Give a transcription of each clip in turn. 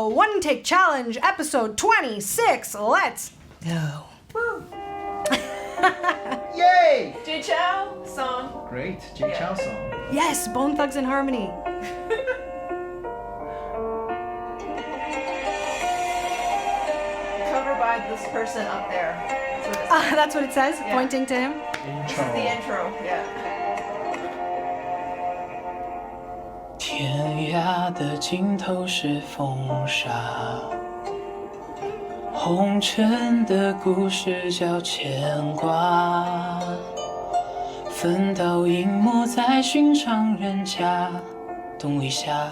Vibrato One Take Challenge, episode 26. Let's go. Woo. Yay! Jay Chow song. Great, Jay Chow song. Yes, Bone Thugs and Harmony. Covered by this person up there. That's what it says, Yeah. pointing to him. This is the intro, yeah. 天涯的尽头是风沙，红尘的故事叫牵挂，分道隐没在寻常人家，冬里夏，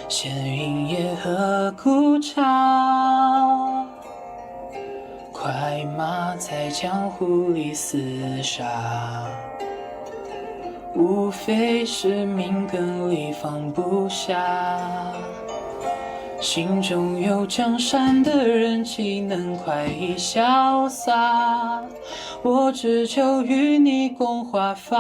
闲云野鹤古刹，快马在江湖里厮杀。无非是命根里放不下，心中有江山的人岂能快意潇洒？我只求与你共华发，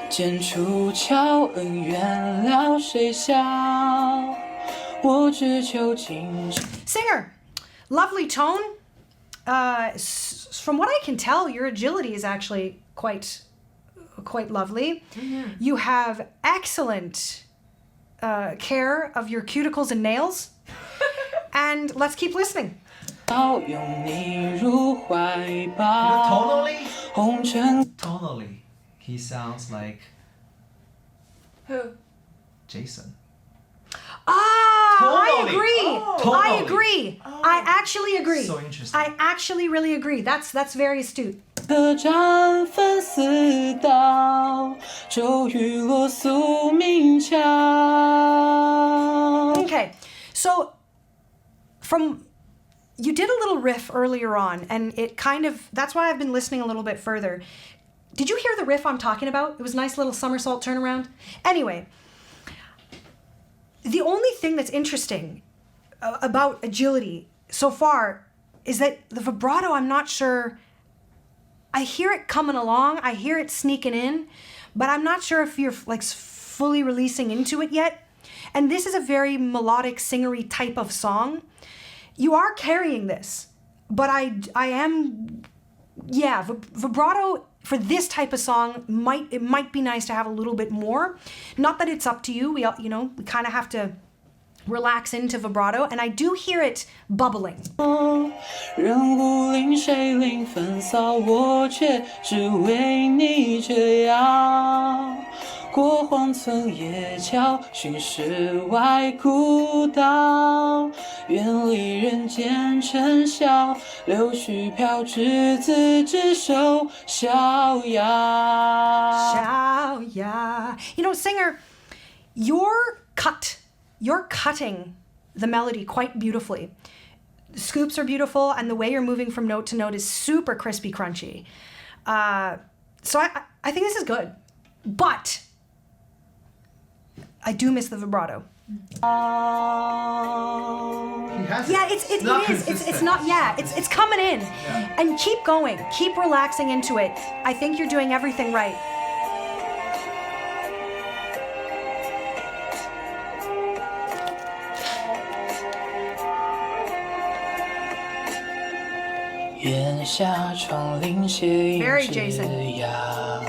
剑出鞘，恩怨了谁晓？我只求今生。 Singer, lovely tone. From what I can tell, your agility is actually quite lovely. Mm-hmm. You have excellent care of your cuticles and nails. And let's keep listening. 要拥你入怀抱。 Tonally? 红尘 Tonally, he sounds like Who? Jason. I Totally. agree. Oh. I Totally. agree. I actually agree. So interesting. I actually really agree. That's very astute. 可战分四道，骤雨落宿命桥。 Okay, so you did a little riff earlier on, and it kind of, that's why I've been listening a little bit further. Did you hear the riff I'm talking about? It was a nice little somersault turnaround. Anyway, the only thing that's interesting about agility so far is that the vibrato, I'm not sure. I hear it coming along, I hear it sneaking in, but I'm not sure if you're like fully releasing into it yet. And this is a very melodic, singery type of song. You are carrying this, but I am, yeah, vibrato for this type of song it might be nice to have a little bit more. Not that it's up to you. We kind of have to relax into vibrato, and I do hear it bubbling. 人无令谁领风骚，我却只为你这样。过荒村野桥，寻世外古道，远离人间尘嚣，柳絮飘至自执手逍遥。 Singer, you're cutting the melody quite beautifully. The scoops are beautiful, and the way you're moving from note to note is super crispy, crunchy. So I think this is good, but I do miss the vibrato. He has Yeah, it. it not is. It's consistent. not. Yeah, it's coming in, Yeah. and keep going, keep relaxing into it. I think you're doing everything right. 檐下窗棂斜映 Very 枝 Jason. 桠，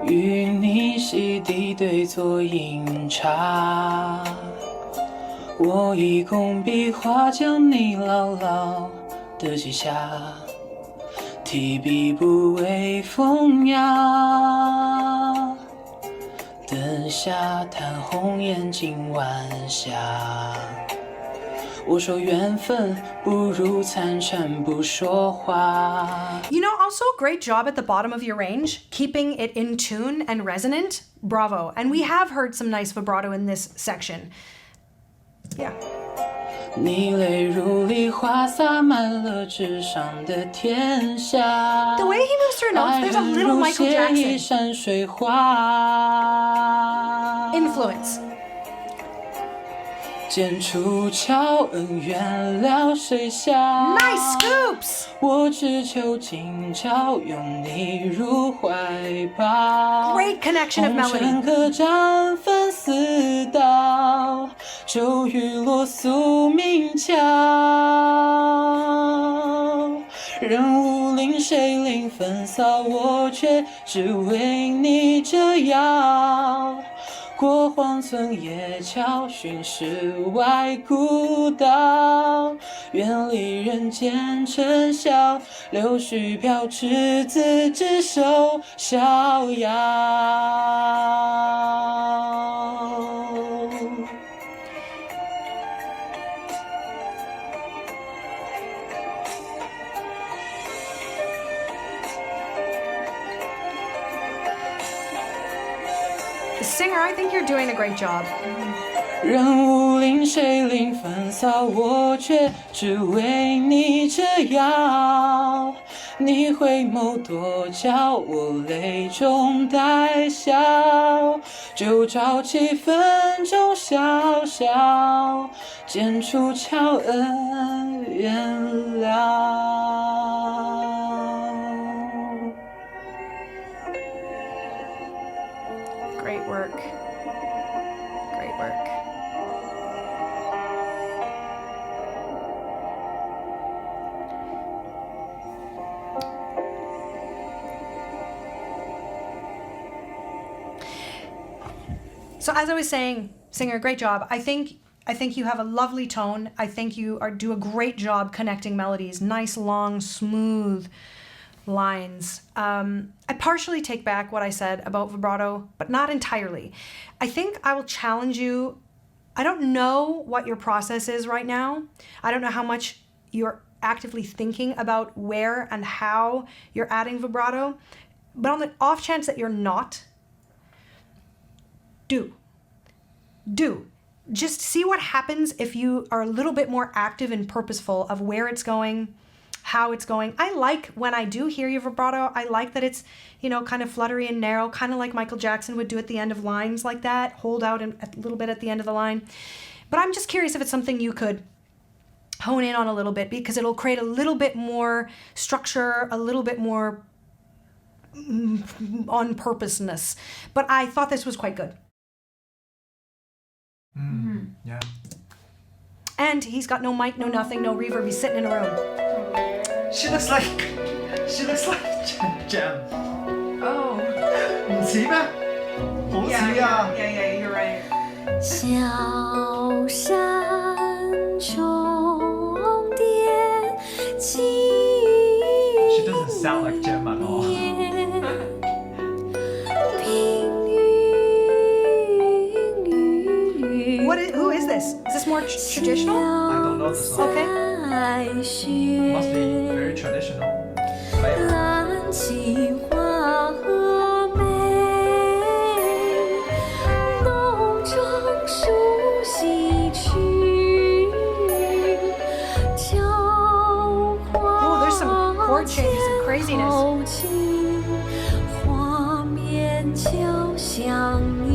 与你席地对坐饮茶。我以工笔画将你牢牢的记下，提笔不为风雅。灯下谈红颜今晚霞。 我说缘分不如参禅不说话。 Also great job at the bottom of your range, keeping it in tune and resonant. Bravo. And we have heard some nice vibrato in this section. Yeah. 你泪如梨花洒满了纸上的天下。 The way he moves through notes, there's a little Michael 爱恨如血 Jackson 一山水画。 influence. 剑出鞘，恩怨了谁下 Nice scoops! 我只求今朝拥你入怀抱。 Great connection of 红尘 melody. 客栈分四道，骤雨落宿命桥。人无令谁领风骚，我却只为你折腰。过荒村野桥，寻世外古道，远离人间尘嚣，柳絮飘赤子只手逍遥。Singer, I think you're doing a great job. 人无令谁领风骚，我却只为你折腰。你回眸多娇，我泪中带笑。就朝气氛中潇潇，剑出鞘，恩怨了。Great work. Great work. So as I was saying, singer, great job. I think you have a lovely tone. I think you do a great job connecting melodies. Nice, long, smooth lines. I partially take back what I said about vibrato, but not entirely. I think I will challenge you. I don't know what your process is right now. I don't know how much you're actively thinking about where and how you're adding vibrato, but on the off chance that you're not, do. Just see what happens if you are a little bit more active and purposeful of where it's going, how it's going. I like when I do hear your vibrato, I like that it's, kind of fluttery and narrow, kind of like Michael Jackson would do at the end of lines like that, hold out a little bit at the end of the line. But I'm just curious if it's something you could hone in on a little bit, because it'll create a little bit more structure, a little bit more on purposeness. But I thought this was quite good. Yeah. And he's got no mic, no nothing, no reverb. He's sitting in a room. She looks like Jam. Oh. 唔似咩？好似 Yeah, 啊！ you're right. 小山重叠起 She doesn't sound like Jam at all. 平云雨 Who is this? Is this more traditional? I don't know the song. Okay. 白雪 Must be very traditional flavor. 蓝旗花和梅，浓妆梳洗去，娇 Oh, there's some 花 chord changes and craziness. 后情，画面交相依。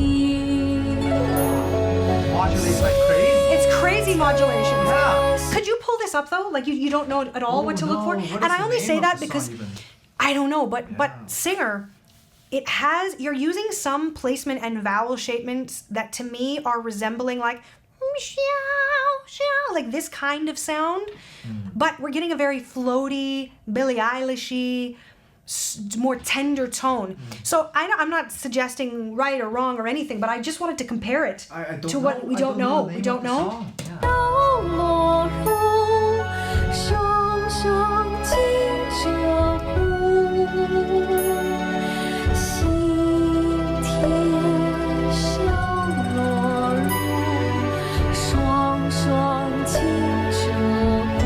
Modulates like crazy. It's crazy modulation. Yeah. Could you pull this up though? Like you don't know at all what to look for? And I only say that because I don't know, but singer, it has, you're using some placement and vowel shapements that to me are resembling like like this kind of sound, but we're getting a very floaty, Billie Eilish-y, more tender tone. So I'm not suggesting right or wrong or anything, but I just wanted to compare it I don't to what know. we I don't know. the We name don't of the know. song. Yeah. 到落入双双紧着步，心田上落入双双紧着步。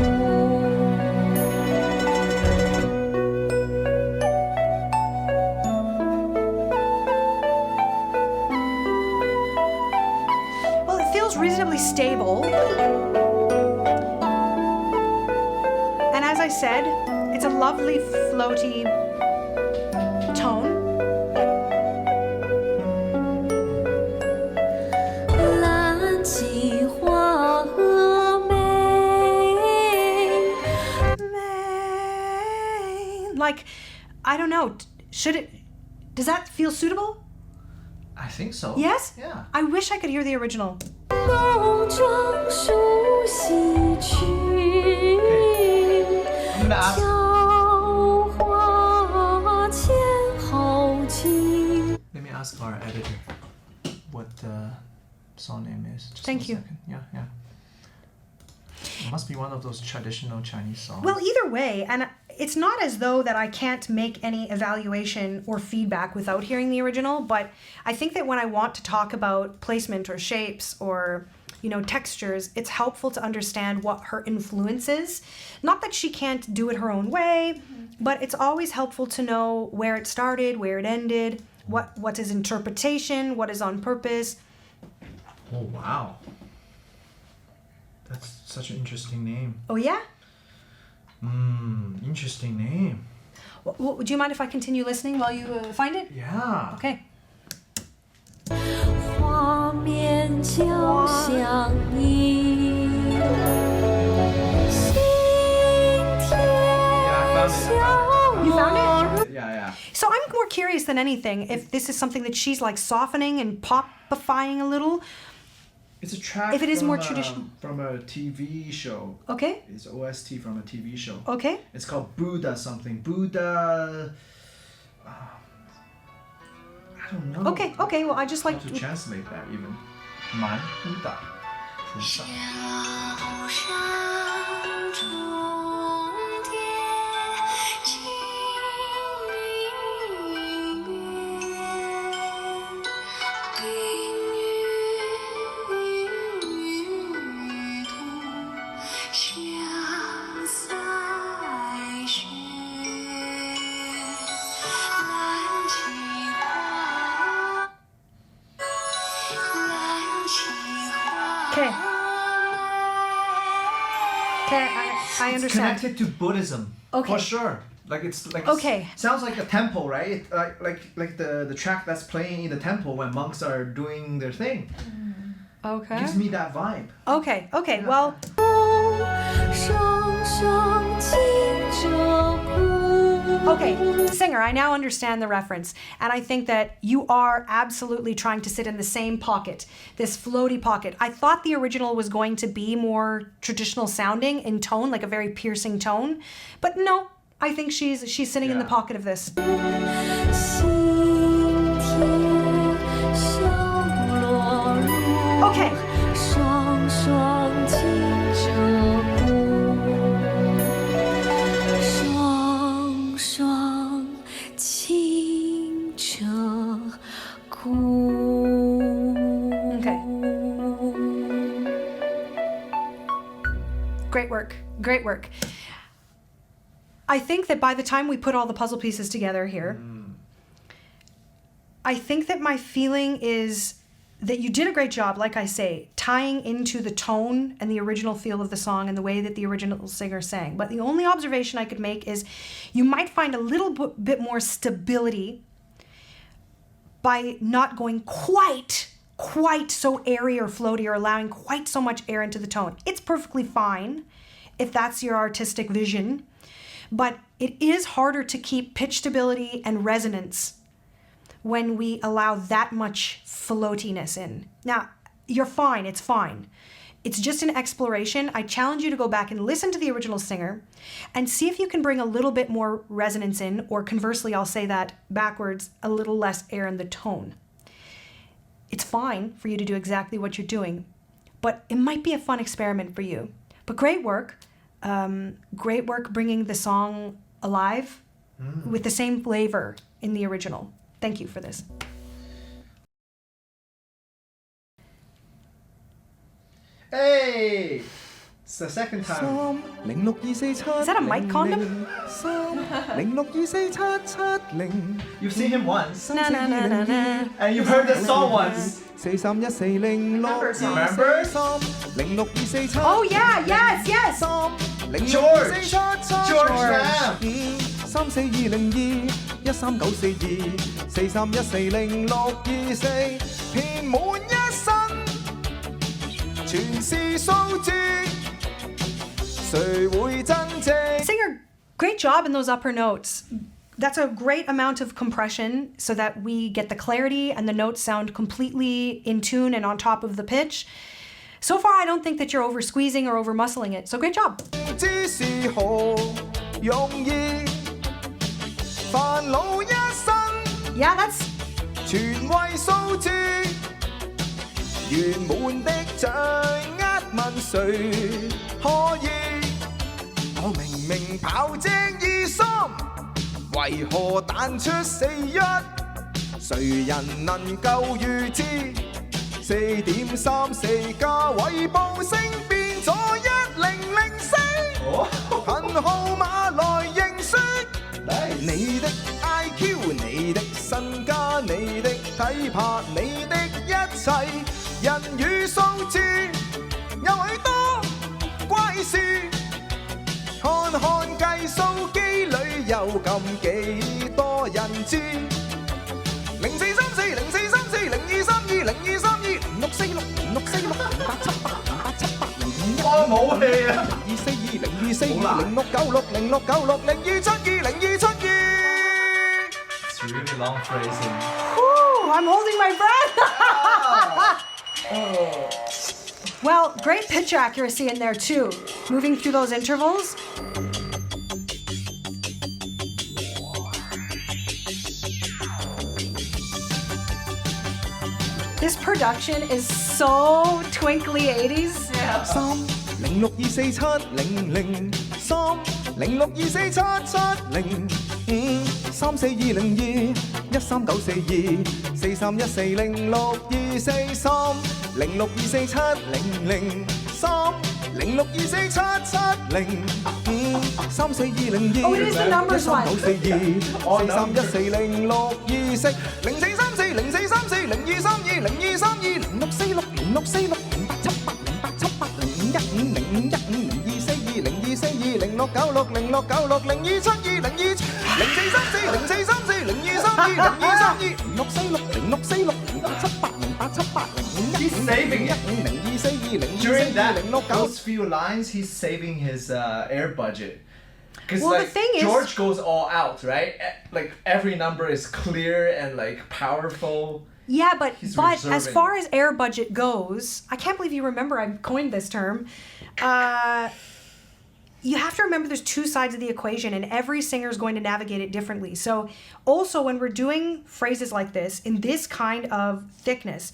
Well, it feels reasonably stable. And as I said, it's a lovely floaty tone. 蓝旗花 I don't know. Does that feel suitable? I think so. Yes? Yeah. I wish I could hear the original. 梦中熟悉曲， I'm gonna ask. 韶华千后情。 Let me ask our editor what the song name is. Just Thank one you. second. Yeah, yeah. It must be one of those traditional Chinese songs. Well, either way, and it's not as though that I can't make any evaluation or feedback without hearing the original, but I think that when I want to talk about placement or shapes or, you know, textures, it's helpful to understand what her influence is. Not that she can't do it her own way, but it's always helpful to know where it started, where it ended, what is interpretation, what is on purpose. Oh, wow. That's such an interesting name. Oh yeah? Interesting name. Would you mind if I continue listening while you find it? Yeah. Okay. 画面交相依，心田 You found it? Yeah, yeah. So I'm more curious than anything if this is something that she's like softening and popifying a little. It's a track If it is from, more traditional. From a TV show. Okay? It's OST from a TV show. Okay? It's called Buddha something. Buddha. I don't know. Okay, well I just How like to translate that even? Man Buddha. 菩萨。桥上重叠清明月，冰与土相赛雪，蓝旗花，蓝旗花。 Okay. Okay, I It's understand. connected to Buddhism. Okay. For sure. Like it's like Okay. sounds like a temple, right? Like the track that's playing in the temple when monks are doing their thing. Okay. Gives me that vibe. Okay, well, 双双紧着鼓。 okay, singer, I now understand the reference. And I think that you are absolutely trying to sit in the same pocket, this floaty pocket. I thought the original was going to be more traditional sounding in tone, like a very piercing tone. But no, I think she's sitting in the Yeah. pocket of this. 心田小落入。 Okay. 双双紧着鼓，双双紧着鼓。 Okay. Great work. Great work. I think that by the time we put all the puzzle pieces together here, I think that my feeling is that you did a great job, like I say, tying into the tone and the original feel of the song and the way that the original singer sang. But the only observation I could make is you might find a little bit more stability by not going quite so airy or floaty or allowing quite so much air into the tone. It's perfectly fine if that's your artistic vision, but it is harder to keep pitch stability and resonance when we allow that much floatiness in. Now, you're fine, it's fine. It's just an exploration. I challenge you to go back and listen to the original singer and see if you can bring a little bit more resonance in, or conversely, I'll say that backwards, a little less air in the tone. It's fine for you to do exactly what you're doing, but it might be a fun experiment for you. But great work. Great work bringing the song alive with the same flavor in the original. Thank you for this. Hey! It's the second time. Is that a mic condom? You've seen him once. Na na na na na. And you've heard the song once. Remember? Oh yeah, yes. George Lamb. 'Singer, great job in those upper notes. That's a great amount of compression so that we get the clarity and the notes sound completely in tune and on top of the pitch. So far, I don't think that you're over squeezing or over muscling it. So great job. Yeah, that's 全為數字，圓滿的掌握問誰可以？我明明跑正23，為何彈出41？誰人能夠預知？4.34價位報升變咗1004，憑號碼來認輸。你的 IQ， 你的身家，你的體魄，你的一切，人與數字有許多怪事。看看計數機裏有咁幾多人知？0434 0434 0232 0232 0646 0646 0878 0878 我冇氣啊0242 0242 0696 0696 0272 ！It's really long phrasing. Whew, I'm holding my breath. Well, great pitch accuracy in there too. Moving through those intervals. This production is so twinkly 80s. Yeah. 306247003 3062470 34202 13942 43140 6243 0624700 3062470 34202 Oh, it is the numbers one. 13942 43140 624 0434 0434 0232 0232 0232 0646 During those few lines, he's saving his air budget. Because Well, the thing is- George goes all out, right? Like every number is clear and like powerful. Yeah, but He's as reserving. far as air budget goes, I can't believe you remember I coined this term. You have to remember there's two sides of the equation and every singer is going to navigate it differently. So also when we're doing phrases like this in this kind of thickness,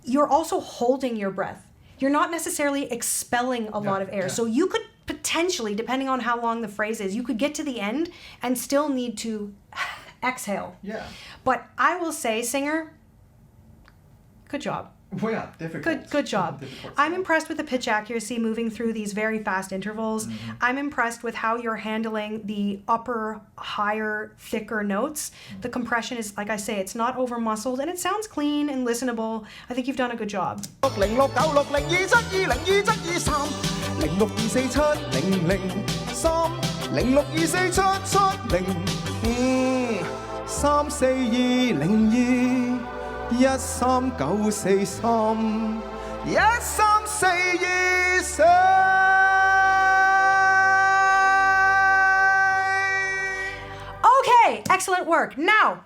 you're also holding your breath. You're not necessarily expelling a lot of air. So you could potentially, depending on how long the phrase is, you could get to the end and still need to exhale. Yeah. But I will say, singer, good job. Well, yeah, difficult. Good job. Difficult I'm song. impressed with the pitch accuracy moving through these very fast intervals. I'm impressed with how you're handling the upper, higher, thicker notes. The compression is, like I say, it's not over muscled and it sounds clean and listenable. I think you've done a good job. Okay, excellent work. Now,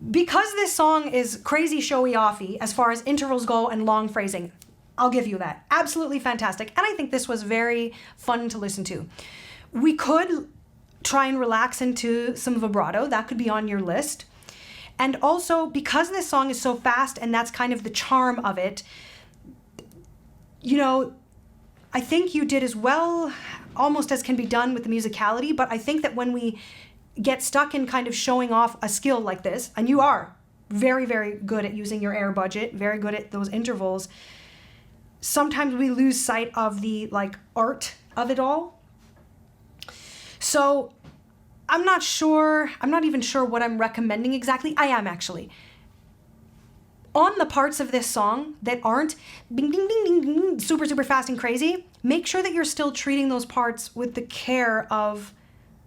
because this song is crazy showy-offy as far as intervals go and long phrasing, I'll give you that. Absolutely fantastic. And I think this was very fun to listen to. We could try and relax into some vibrato. That could be on your list. And also, because this song is so fast and that's kind of the charm of it, you know, I think you did as well almost as can be done with the musicality, but I think that when we get stuck in kind of showing off a skill like this, and you are very, very good at using your air budget, very good at those intervals, sometimes we lose sight of the like art of it all. So I'm not even sure what I'm recommending exactly. I am actually. On the parts of this song that aren't bing, ding, ding, ding, ding, super, super fast and crazy, make sure that you're still treating those parts with the care of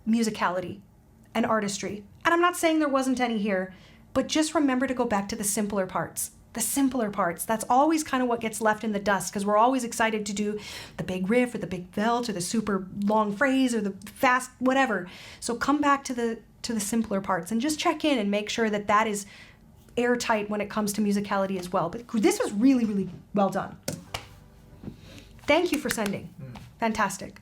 musicality and artistry. And I'm not saying there wasn't any here, but just remember to go back to the simpler parts. the simpler parts. That's always kind of what gets left in the dust, because we're always excited to do the big riff or the big belt or the super long phrase or the fast whatever. So come back to the simpler parts and just check in and make sure that that is airtight when it comes to musicality as well. But this was really, really well done. Thank you for sending. Fantastic.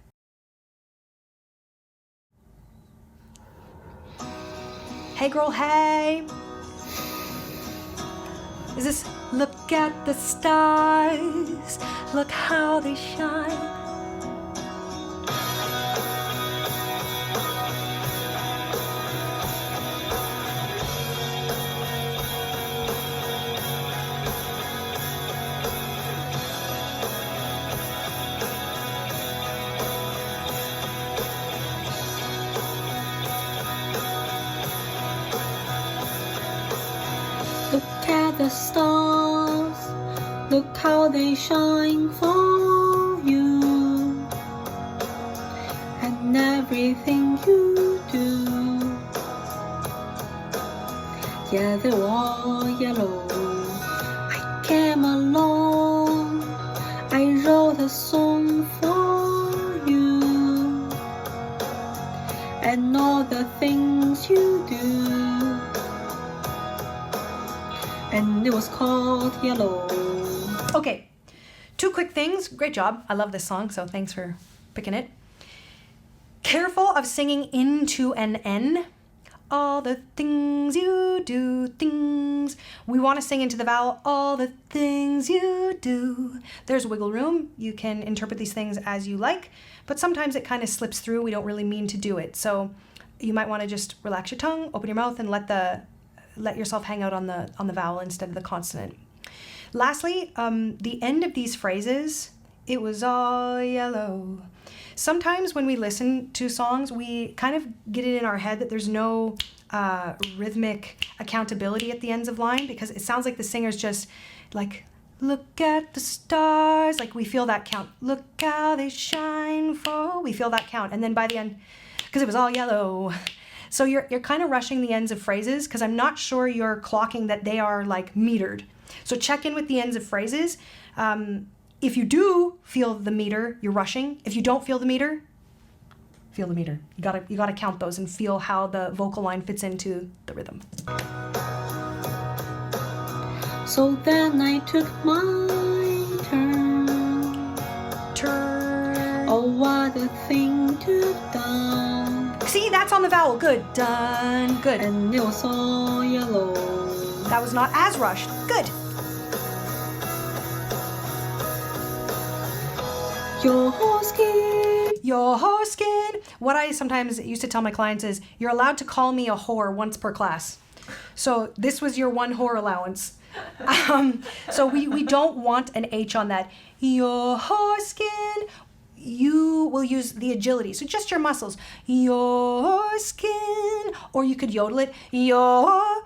Hey girl, hey. Is this look at the stars, look how they shine. Look at the stars, look how they shine for you, and everything you do. Yeah, they were all yellow. I came along, I wrote a song for you, and all the things you do. And it was called Yellow. Okay, 2 quick things. Great job. I love this song, so thanks for picking it. Careful of singing into an N. All the things you do, things. We want to sing into the vowel, all the things you do. There's wiggle room. You can interpret these things as you like, but sometimes it kind of slips through. We don't really mean to do it. So you might want to just relax your tongue, open your mouth, and let yourself hang out on the vowel instead of the consonant. Lastly, the end of these phrases, it was all yellow. Sometimes when we listen to songs, we kind of get it in our head that there's no rhythmic accountability at the ends of line, because it sounds like the singer's just like, look at the stars, like we feel that count. Look how they shine for, we feel that count. And then by the end, because it was all yellow. So you're kind of rushing the ends of phrases, because I'm not sure you're clocking that they are like metered. So check in with the ends of phrases. If you do feel the meter, you're rushing. If you don't feel the meter, feel the meter. You gotta count those and feel how the vocal line fits into the rhythm. So then I took my turn. Oh, what a thing to have done. See, that's on the vowel. Good. Done. Good. And it was all yellow. That was not as rushed. Good. Your skin. Your skin. What I sometimes used to tell my clients is, you're allowed to call me a whore once per class. So this was your 1 whore allowance. So we don't want an H on that. Your skin. You will use the agility. So just your muscles. Your skin. Or you could yodel it. Your,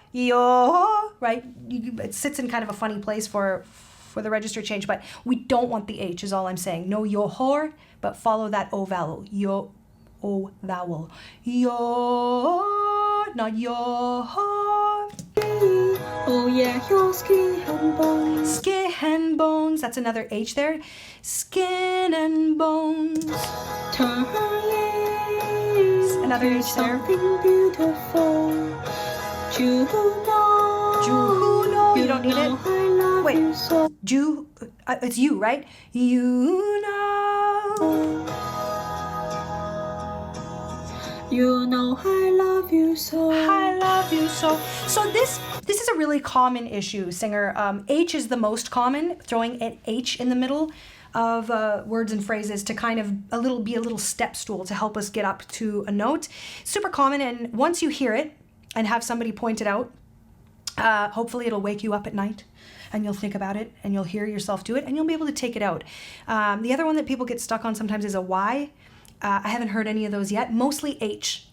right? It sits in kind of a funny place for the register change, but we don't want the H is all I'm saying. No your whore, but follow that O vowel. Your O vowel. Your, not your whore. Oh yeah, your skin and bones. Skin and bones. That's another H there. Skin and bones. Turn yes. Another H there. Something beautiful. Juno. You don't need it. Wait. You so. It's you, right? You know. You know I love you so. I love you so. So this is a really common issue, singer. H is the most common, throwing an H in the middle of words and phrases to kind of be a little step stool to help us get up to a note. Super common, and once you hear it and have somebody point it out, hopefully it'll wake you up at night and you'll think about it and you'll hear yourself do it and you'll be able to take it out. The other one that people get stuck on sometimes is a Y. I haven't heard any of those yet. Mostly H.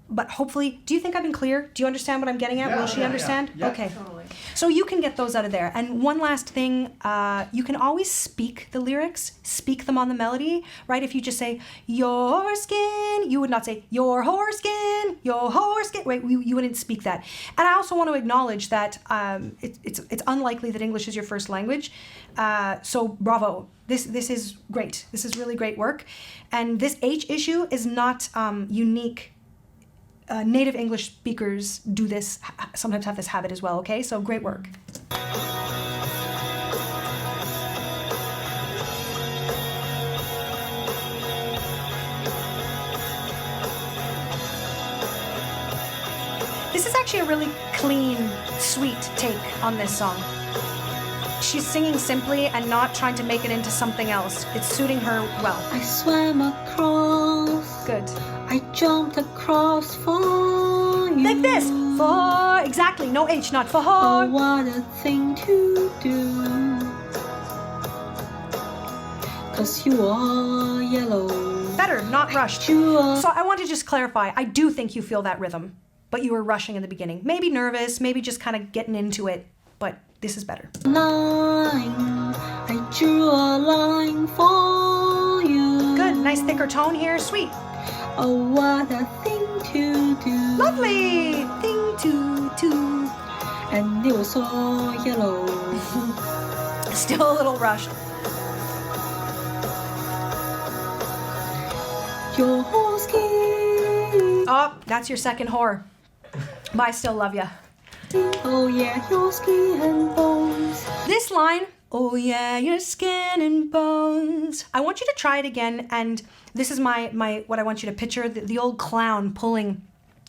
but hopefully, do you think I've been clear? Do you understand what I'm getting at? Yeah, Will she yeah, understand? yeah. Okay. Totally. So you can get those out of there. And one last thing, you can always speak the lyrics, speak them on the melody, right? If you just say, your skin, you would not say, your horse skin, your horse skin. Wait, you wouldn't speak that. And I also want to acknowledge that it's unlikely that English is your first language. So bravo. This is great. This is really great work. And this H issue is not unique. Native English speakers do this, sometimes have this habit as well, okay? So great work. This is actually a really clean, sweet take on this song. She's singing simply and not trying to make it into something else. It's suiting her well. I swam across. Good. I jumped across for you. Like this. For, exactly. No H, not for Oh, her. what a thing to do. 'Cause you are yellow. Better, not rushed. You are So I want to just clarify, I do think you feel that rhythm, but you were rushing in the beginning. Maybe nervous, maybe just kind of getting into it, but this is better. line. I drew a line for you. Good, nice thicker tone here, sweet. Oh, what a thing to do. Lovely thing to. And it was so yellow. Still a little rushed. Your skin. Oh, that's your second whore. But I still love ya. Oh yeah, your skin and bones. This line, oh yeah, your skin and bones. I want you to try it again, and this is my what I want you to picture, the old clown pulling,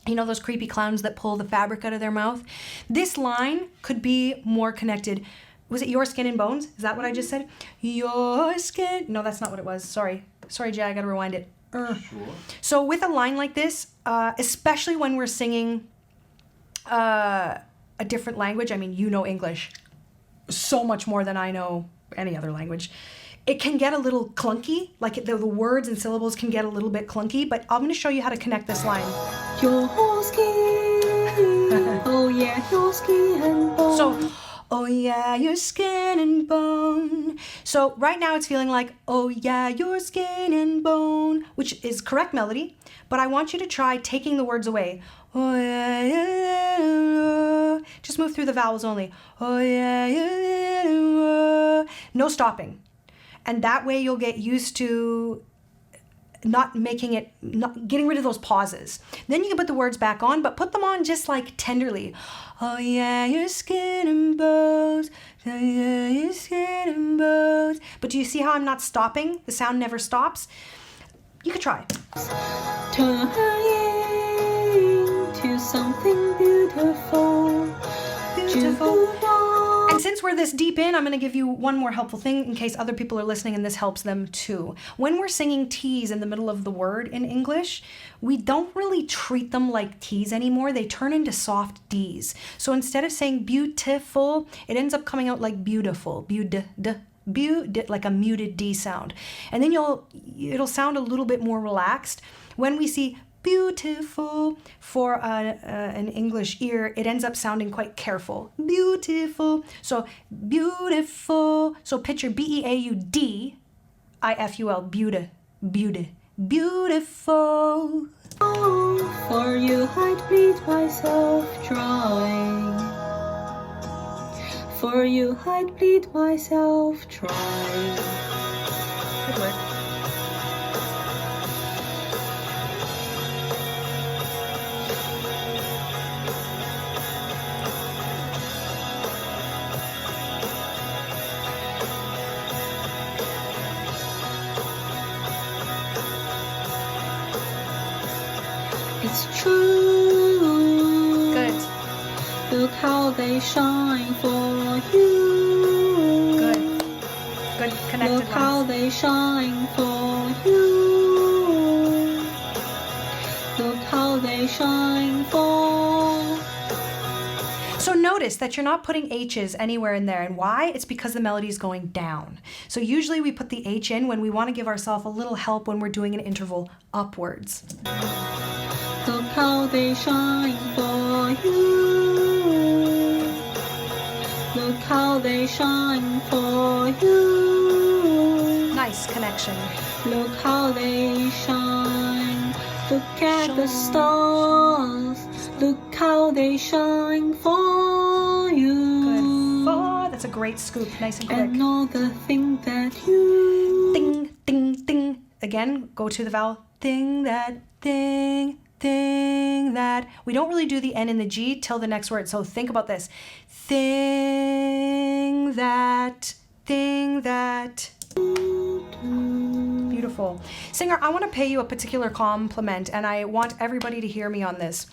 you know those creepy clowns that pull the fabric out of their mouth? This line could be more connected. Was it your skin and bones? Is that what I just said? Your skin. No, that's not what it was. Sorry, Jay, I gotta rewind it. Sure. So with a line like this, especially when we're singing a different language, I mean, you know English so much more than I know any other language. It can get a little clunky, like the words and syllables can get a little bit clunky, but I'm going to show you how to connect this line. Your skin. Oh yeah, your skin and bones. So, oh yeah, your skin and bone. So right now it's feeling like, oh yeah, your skin and bone, which is correct melody, but I want you to try taking the words away. Oh yeah, yeah, yeah. Just move through the vowels only. Oh yeah, yeah, yeah. No stopping. And that way you'll get used to not getting rid of those pauses. Then you can put the words back on, but put them on just like tenderly. Oh yeah, your skin and bones. Oh yeah, your skin and bones. But do you see how I'm not stopping? The sound never stops. You could try. Turn into something beautiful. Beautiful. And since we're this deep in, I'm going to give you one more helpful thing in case other people are listening and this helps them too. When we're singing T's in the middle of the word in English, we don't really treat them like T's anymore. They turn into soft D's. So instead of saying beautiful, it ends up coming out like beautiful. Like a muted D sound. And then it'll sound a little bit more relaxed. When we see beautiful for an English ear, it ends up sounding quite careful. Beautiful. So beautiful. So picture B-E-A-U-D-I-F-U-L. Beautiful. For you I'd bleed myself dry. For you I'd bleed myself dry. Good work. It's true. Good. Look how they shine for you. Good. Good connected Look how lines. they shine for you. Look how they shine for. So notice that you're not putting H's anywhere in there. And why? It's because the melody is going down. So usually we put the H in when we want to give ourselves a little help when we're doing an interval upwards. Look how they shine for you. Look how they shine for you. Nice connection. Look how they shine. Look at the stars. Look how they shine for you. Good. Oh, that's a great scoop. Nice and quick. And all the things that you. Ding, ding, ding. Again, go to the vowel. Thing that, thing that. We don't really do the N and the G till the next word. So think about this. Thing that, thing that. Beautiful. Singer, I want to pay you a particular compliment, and I want everybody to hear me on this.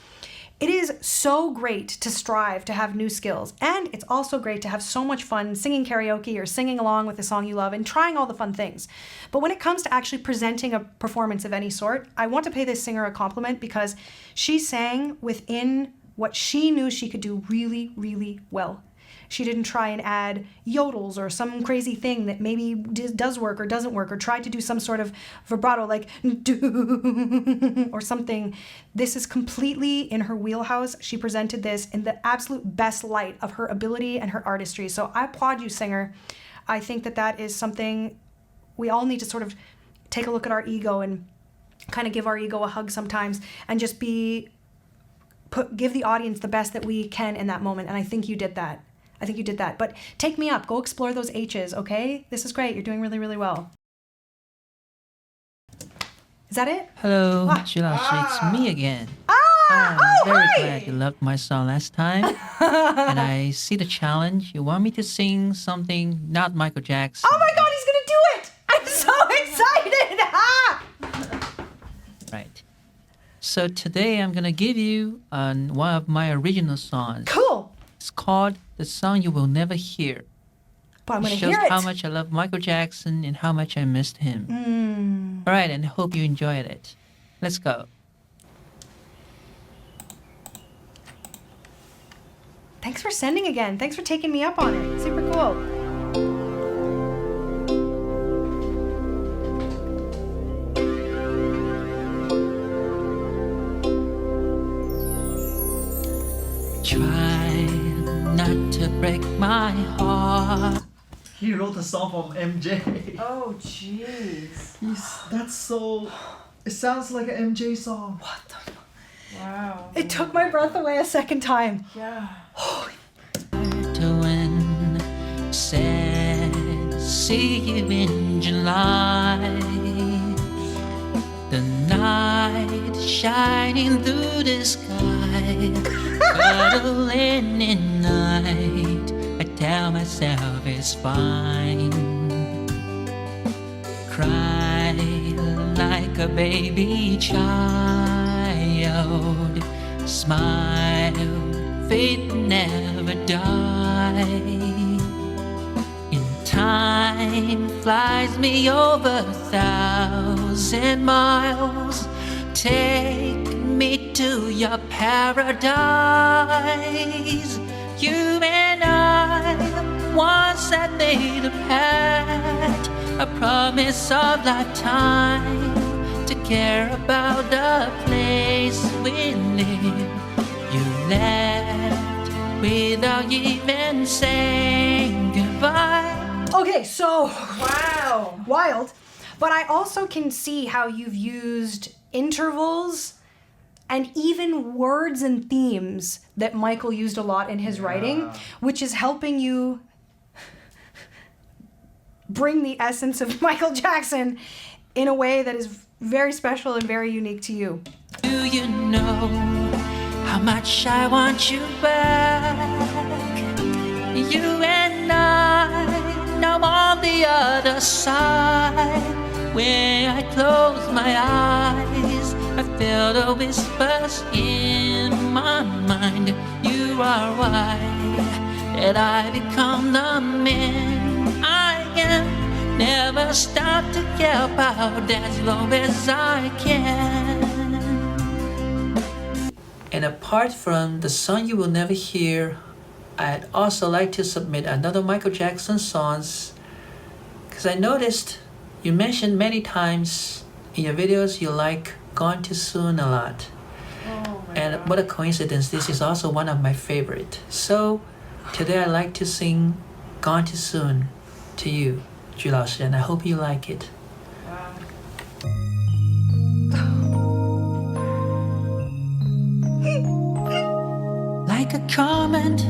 It is so great to strive to have new skills, and it's also great to have so much fun singing karaoke or singing along with the song you love and trying all the fun things. But when it comes to actually presenting a performance of any sort, I want to pay this singer a compliment because she sang within what she knew she could do really, really well. She didn't try and add yodels or some crazy thing that maybe does work or doesn't work, or tried to do some sort of vibrato like do or something. This is completely in her wheelhouse. She presented this in the absolute best light of her ability and her artistry. So I applaud you, singer. I think that that is something we all need to sort of take a look at our ego and kind of give our ego a hug sometimes and just give the audience the best that we can in that moment. And I think you did that. I think you did that. But take me up. Go explore those H's, okay? This is great. You're doing really, really well. Is that it? Hello, Zhu Laoshi, it's me again. I'm very glad you loved my song last time. And I see the challenge. You want me to sing something not Michael Jackson. Oh my God, he's going to do it! I'm so excited! Right. So today I'm going to give you one of my original songs. Cool. It's called The Song You Will Never Hear. But I'm It going to shows hear it. how much I love Michael Jackson and how much I missed him. All right, and I hope you enjoyed it. Let's go. Thanks for sending again. Thanks for taking me up on it. Super cool. Try not to break my heart. He wrote the song from MJ. Oh, jeez. That's so. It sounds like an MJ song. Wow. It took my breath away a second time. Yeah. To win, sad, see you in July. The night shining through the sky, cuddling in night. I tell myself it's fine. Cry like a baby child. Smile, faith never die. In time flies me over 1,000 miles. Take me to your paradise. You and I once had made a pact, a promise of lifetime, to care about the place we live. You left without even saying goodbye. Okay, so Wow. wild. But I also can see how you've used intervals and even words and themes that Michael used a lot in his writing, which is helping you bring the essence of Michael Jackson in a way that is very special and very unique to you. Do you know how much I want you back? You and I know on the other side. When I close my eyes, I feel the whispers in my mind. You are why that I become the man I am. Never stop to care about as long as I can. And apart from the song you will never hear, I'd also like to submit another Michael Jackson songs, because I noticed you mentioned many times in your videos you like Gone Too Soon a lot. Oh. And what a coincidence, this is also one of my favorite. So today I like to sing Gone Too Soon to you, 鞠老师, and I hope you like it. Wow. Like a comet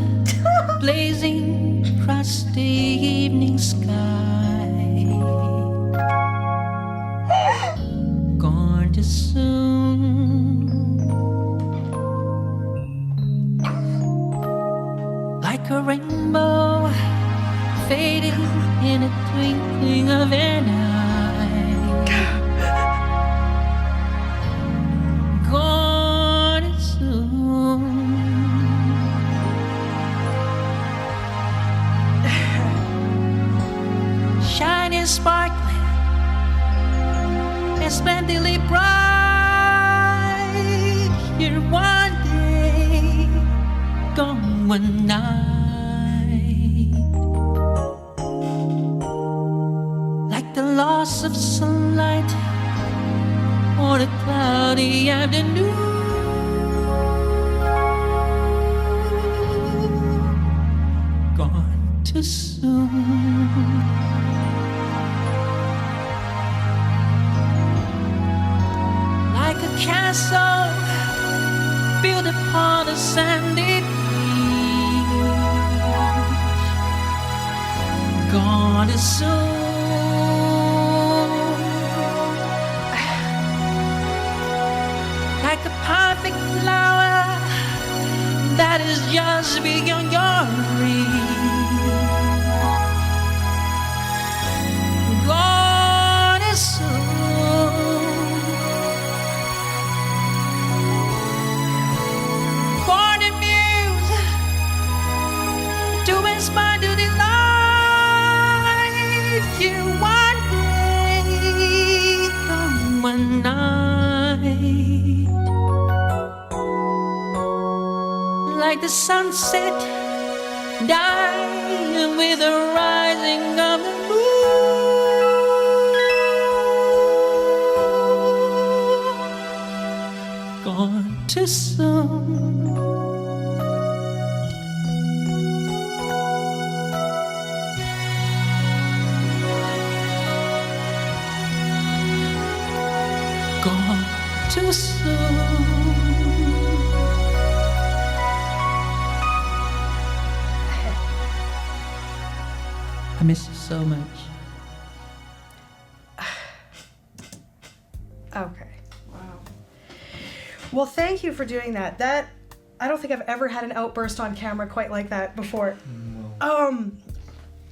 blazing across the evening sky, gone too soon. Like a rainbow fading in a twinkling of an eye, gone too soon. Shining, sparkling, and splendidly bright. Here one day, gone one night. Like the loss of sunlight on a cloudy afternoon. Gone too soon. Like a castle built upon a sandy beach, gone too soon. Like a perfect flower that is just beyond your reach, gone too soon. Inspired to delight you one day, come one night. Like the sunset dying with the rising of the moon, gone too soon. Gone too soon. I miss you so much. Okay. Wow. Well, thank you for doing that. That I don't think I've ever had an outburst on camera quite like that before.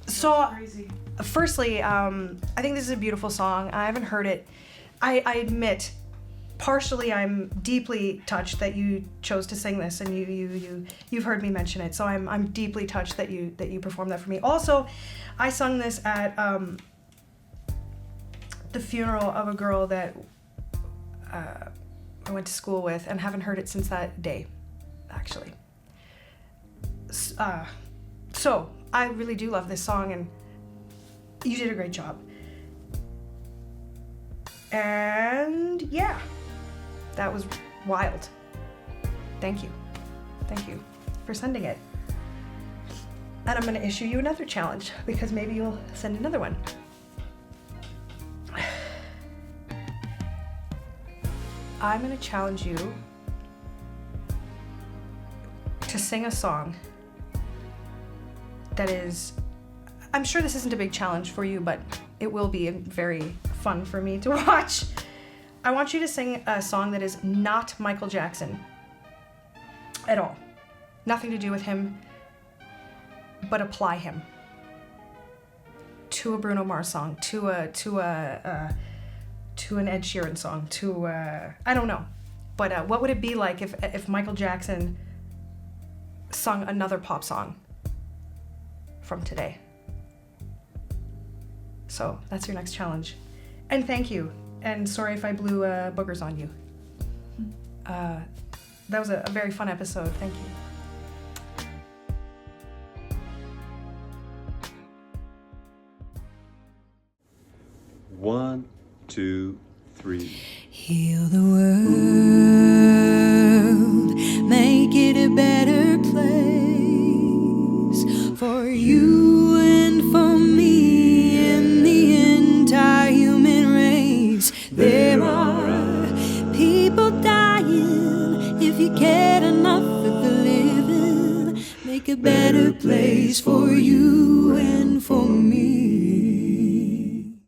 So Crazy. firstly, I think this is a beautiful song. I haven't heard it. I admit, partially I'm deeply touched that you chose to sing this, and you've heard me mention it. So I'm deeply touched that you performed that for me. Also, I sung this at the funeral of a girl that I went to school with, and haven't heard it since that day, actually. So I really do love this song, and you did a great job. And yeah, that was wild. Thank you for sending it. And I'm gonna issue you another challenge, because maybe you'll send another one. I'm gonna challenge you to sing a song that is, I'm sure this isn't a big challenge for you, but it will be very fun for me to watch. I want you to sing a song that is not Michael Jackson at all. Nothing to do with him, but apply him to a Bruno Mars song, to an Ed Sheeran song, to I don't know. But what would it be like if Michael Jackson sung another pop song from today? So that's your next challenge. And thank you. And sorry if I blew boogers on you. That was a very fun episode. Thank you. 1, 2, 3. Heal the world make a better place for you and